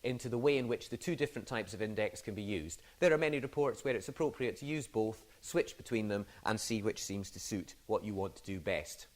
into the way in which the two different types of index can be used. There are many reports where it's appropriate to use both, switch between them, and see which seems to suit what you want to do best.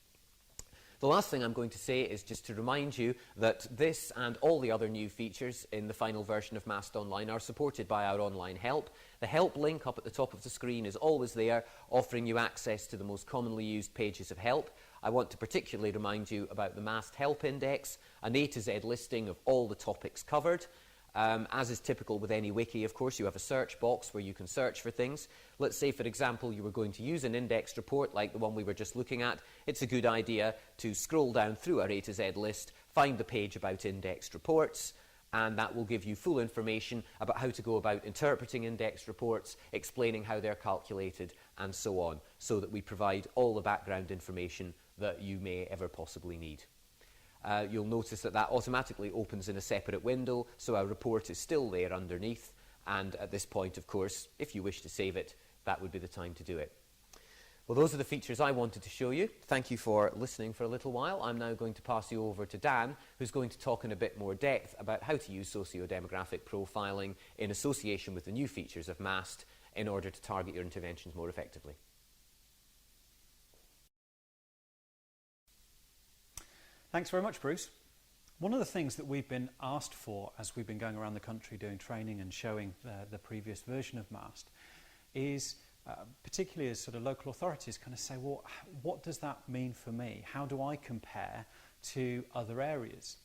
The last thing I'm going to say is just to remind you that this and all the other new features in the final version of MAST Online are supported by our online help. The help link up at the top of the screen is always there, offering you access to the most commonly used pages of help. I want to particularly remind you about the MAST Help Index, an A to Z listing of all the topics covered. As is typical with any wiki, of course, you have a search box where you can search for things. Let's say, for example, you were going to use an indexed report like the one we were just looking at. It's a good idea to scroll down through our A to Z list, find the page about indexed reports, and that will give you full information about how to go about interpreting indexed reports, explaining how they're calculated, and so on, so that we provide all the background information that you may ever possibly need. You'll notice that that automatically opens in a separate window, so our report is still there underneath, and at this point, of course, if you wish to save it, that would be the time to do it. Well, those are the features I wanted to show you. Thank you for listening for a little while. I'm now going to pass you over to Dan, who's going to talk in a bit more depth about how to use socio-demographic profiling in association with the new features of MAST in order to target your interventions more effectively. Thanks very much, Bruce. One of the things that we've been asked for as we've been going around the country doing training and showing the previous version of MAST is, particularly as sort of local authorities kind of say, well, what does that mean for me? How do I compare to other areas?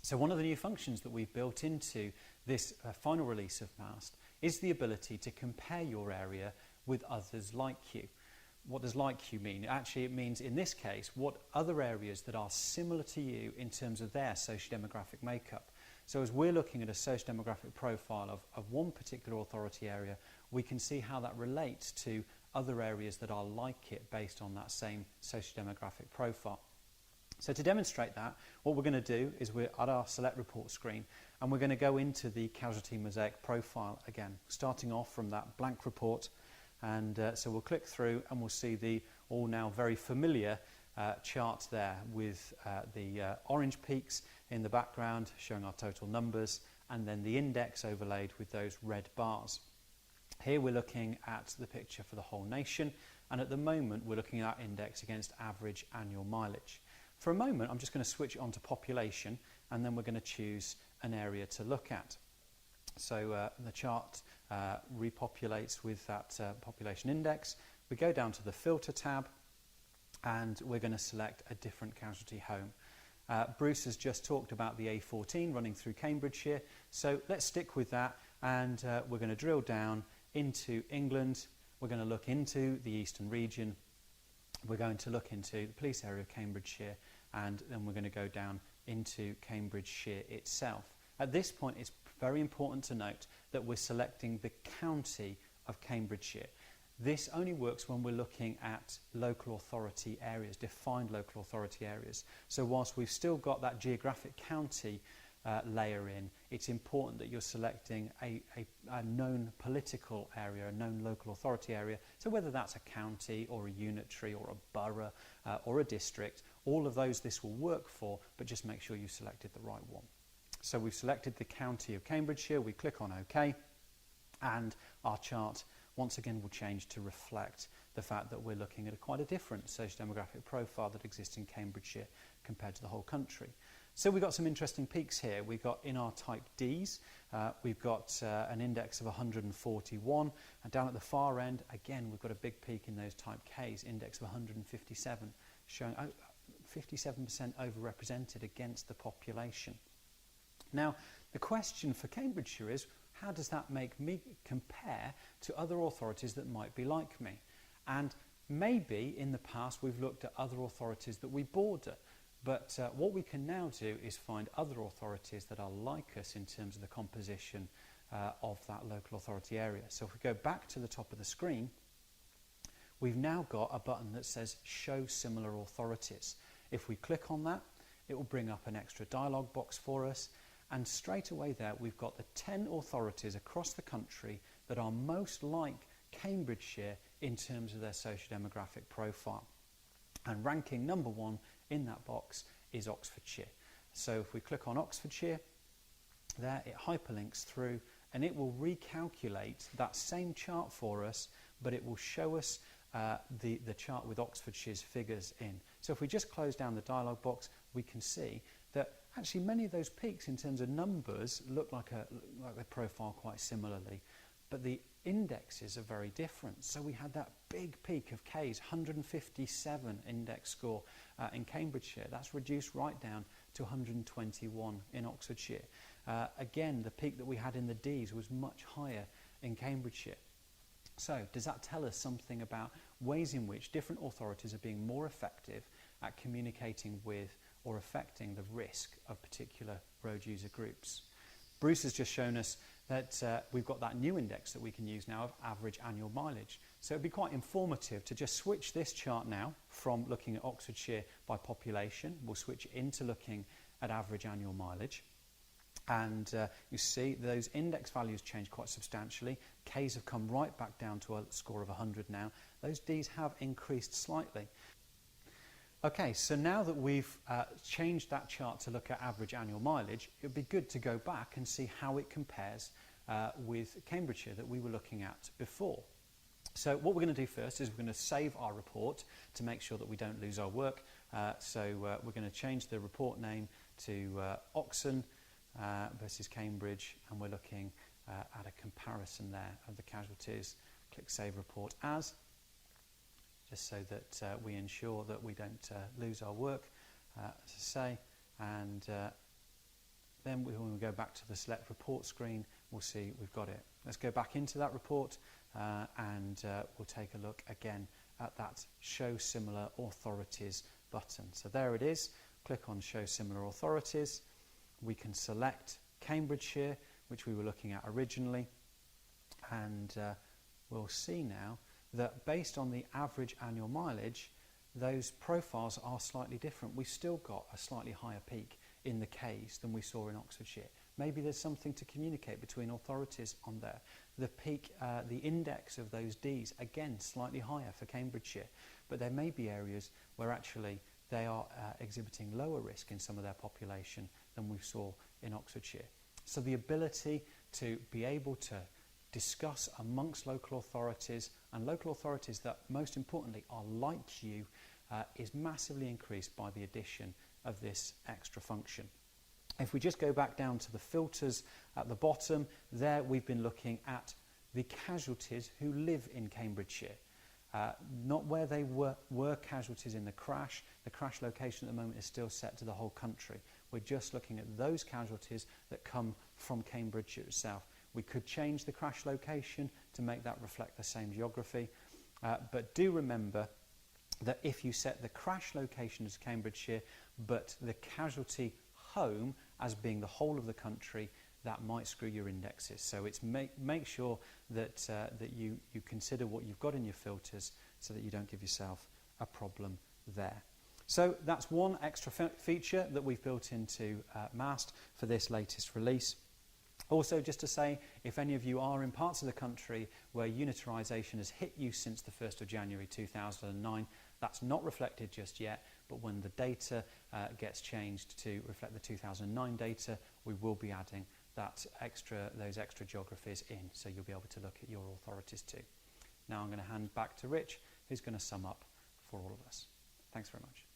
So one of the new functions that we've built into this final release of MAST is the ability to compare your area with others like you. What does like you mean? Actually, it means, in this case, what other areas that are similar to you in terms of their socio-demographic makeup. So as we're looking at a socio-demographic profile of one particular authority area, we can see how that relates to other areas that are like it based on that same socio-demographic profile. So to demonstrate that, what we're going to do is we're at our select report screen, and we're going to go into the Casualty Mosaic profile again, starting off from that blank report. And so we'll click through and we'll see the all now very familiar chart there with the orange peaks in the background showing our total numbers, and then the index overlaid with those red bars. Here we're looking at the picture for the whole nation, and at the moment we're looking at that index against average annual mileage. For a moment I'm just going to switch on to population, and then we're going to choose an area to look at. So the chart repopulates with that population index. We go down to the filter tab, and we're going to select a different casualty home. Bruce has just talked about the A14 running through Cambridgeshire, so let's stick with that, and we're going to drill down into England. We're going to look into the Eastern region. We're going to look into the police area of Cambridgeshire, and then we're going to go down into Cambridgeshire itself. At this point, it's very important to note that we're selecting the county of Cambridgeshire. This only works when we're looking at local authority areas, defined local authority areas. So whilst we've still got that geographic county layer in, it's important that you're selecting a known political area, a known local authority area. So whether that's a county or a unitary or a borough or a district, all of those this will work for, but just make sure you selected the right one. So we've selected the county of Cambridgeshire, we click on OK, and our chart once again will change to reflect the fact that we're looking at quite a different socio-demographic profile that exists in Cambridgeshire compared to the whole country. So we've got some interesting peaks here. We've got in our type Ds, we've got an index of 141, and down at the far end, again, we've got a big peak in those type Ks, index of 157, showing 57% overrepresented against the population. Now, the question for Cambridgeshire is, how does that make me compare to other authorities that might be like me? And maybe in the past we've looked at other authorities that we border, but what we can now do is find other authorities that are like us in terms of the composition of that local authority area. So if we go back to the top of the screen, we've now got a button that says Show Similar Authorities. If we click on that, it will bring up an extra dialog box for us. And straight away there, we've got the 10 authorities across the country that are most like Cambridgeshire in terms of their socio-demographic profile. And ranking number 1 in that box is Oxfordshire. So if we click on Oxfordshire, there it hyperlinks through, and it will recalculate that same chart for us, but it will show us the chart with Oxfordshire's figures in. So if we just close down the dialog box, we can see that actually many of those peaks in terms of numbers look like they profile quite similarly, but the indexes are very different. So we had that big peak of K's, 157 index score in Cambridgeshire. That's reduced right down to 121 in Oxfordshire. Again, the peak that we had in the D's was much higher in Cambridgeshire. So does that tell us something about ways in which different authorities are being more effective at communicating with or affecting the risk of particular road user groups? Bruce has just shown us that we've got that new index that we can use now of average annual mileage. So it'd be quite informative to just switch this chart now from looking at Oxfordshire by population. We'll switch it into looking at average annual mileage. And you see those index values change quite substantially. K's have come right back down to a score of 100 now. Those D's have increased slightly. Okay, so now that we've changed that chart to look at average annual mileage, it would be good to go back and see how it compares with Cambridgeshire that we were looking at before. So what we're going to do first is we're going to save our report to make sure that we don't lose our work. So we're going to change the report name to Oxon versus Cambridge, and we're looking at a comparison there of the casualties. Click Save Report As, just so that we ensure that we don't lose our work, as I say, and then when we go back to the Select Report screen, we'll see we've got it. Let's go back into that report and we'll take a look again at that Show Similar Authorities button. So there it is. Click on Show Similar Authorities. We can select Cambridgeshire, which we were looking at originally, and we'll see now that based on the average annual mileage, those profiles are slightly different. We've still got a slightly higher peak in the K's than we saw in Oxfordshire. Maybe there's something to communicate between authorities on there. The peak, the index of those D's, again, slightly higher for Cambridgeshire, but there may be areas where actually they are exhibiting lower risk in some of their population than we saw in Oxfordshire. So the ability to be able to discuss amongst local authorities, and local authorities that most importantly are like you, is massively increased by the addition of this extra function. If we just go back down to the filters at the bottom, there we've been looking at the casualties who live in Cambridgeshire. Not where they were casualties in the crash. The crash location at the moment is still set to the whole country. We're just looking at those casualties that come from Cambridgeshire itself. We could change the crash location to make that reflect the same geography, but do remember that if you set the crash location as Cambridgeshire, but the casualty home as being the whole of the country, that might screw your indexes. So it's make sure that, that you consider what you've got in your filters so that you don't give yourself a problem there. So that's one extra feature that we've built into MAST for this latest release. Also, just to say, if any of you are in parts of the country where unitarisation has hit you since the 1st of January 2009, that's not reflected just yet, but when the data gets changed to reflect the 2009 data, we will be adding those extra geographies in, so you'll be able to look at your authorities too. Now I'm going to hand back to Rich, who's going to sum up for all of us. Thanks very much.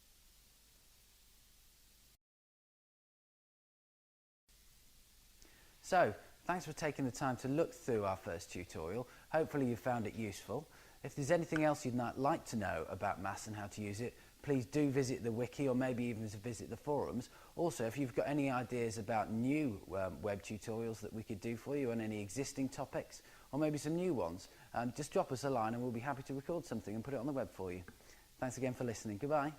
So, thanks for taking the time to look through our first tutorial. Hopefully you found it useful. If there's anything else you'd like to know about MAST and how to use it, please do visit the wiki or maybe even visit the forums. Also, if you've got any ideas about new web tutorials that we could do for you on any existing topics, or maybe some new ones, just drop us a line and we'll be happy to record something and put it on the web for you. Thanks again for listening. Goodbye.